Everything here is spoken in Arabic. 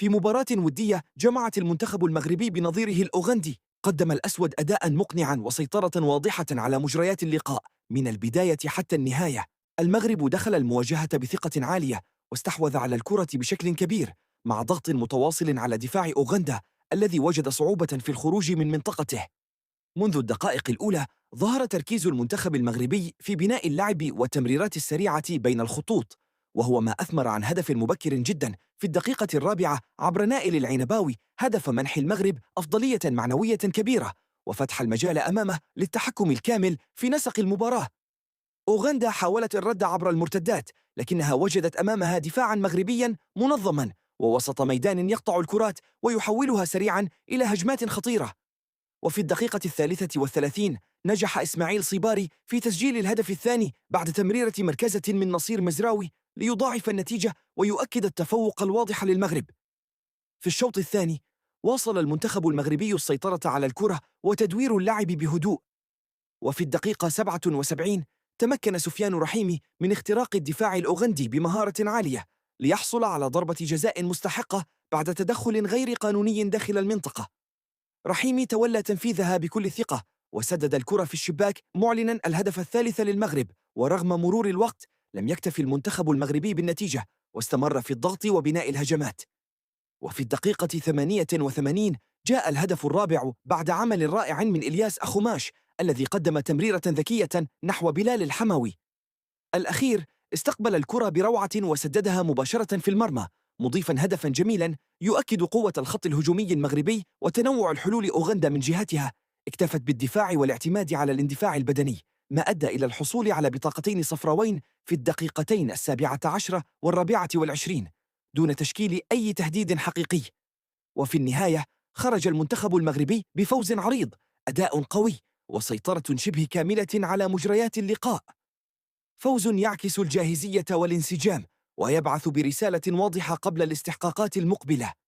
في مباراة ودية جمعت المنتخب المغربي بنظيره الأوغندي، قدم الأسود أداءً مقنعاً وسيطرة واضحة على مجريات اللقاء من البداية حتى النهاية. المغرب دخل المواجهة بثقة عالية واستحوذ على الكرة بشكل كبير، مع ضغط متواصل على دفاع أوغندا الذي وجد صعوبة في الخروج من منطقته. منذ الدقائق الأولى ظهر تركيز المنتخب المغربي في بناء اللعب والتمريرات السريعة بين الخطوط، وهو ما أثمر عن هدف مبكر جدا في الدقيقة الرابعة عبر نائل العنباوي، هدف منح المغرب أفضلية معنوية كبيرة وفتح المجال أمامه للتحكم الكامل في نسق المباراة. أوغندا حاولت الرد عبر المرتدات، لكنها وجدت أمامها دفاعا مغربيا منظما ووسط ميدان يقطع الكرات ويحولها سريعا إلى هجمات خطيرة. وفي الدقيقة 33 نجح إسماعيل صباري في تسجيل الهدف الثاني بعد تمريرة مركزة من نصير مزراوي ليضاعف النتيجة ويؤكد التفوق الواضح للمغرب. في الشوط الثاني واصل المنتخب المغربي السيطرة على الكرة وتدوير اللعب بهدوء، وفي الدقيقة 77 تمكن سفيان رحيمي من اختراق الدفاع الأوغندي بمهارة عالية ليحصل على ضربة جزاء مستحقة بعد تدخل غير قانوني داخل المنطقة. رحيمي تولى تنفيذها بكل ثقة وسدد الكرة في الشباك معلناً الهدف الثالث للمغرب. ورغم مرور الوقت لم يكتفي المنتخب المغربي بالنتيجة واستمر في الضغط وبناء الهجمات. وفي الدقيقة 88 جاء الهدف الرابع بعد عمل رائع من إلياس أخماش الذي قدم تمريرة ذكية نحو بلال الحموي. الأخير استقبل الكرة بروعة وسددها مباشرة في المرمى، مضيفا هدفا جميلا يؤكد قوة الخط الهجومي المغربي وتنوع الحلول. أوغندا من جهتها اكتفت بالدفاع والاعتماد على الاندفاع البدني، ما أدى إلى الحصول على بطاقتين صفراوين في الدقيقتين 17 و24 دون تشكيل أي تهديد حقيقي. وفي النهاية خرج المنتخب المغربي بفوز عريض، أداء قوي وسيطرة شبه كاملة على مجريات اللقاء. فوز يعكس الجاهزية والانسجام ويبعث برسالة واضحة قبل الاستحقاقات المقبلة.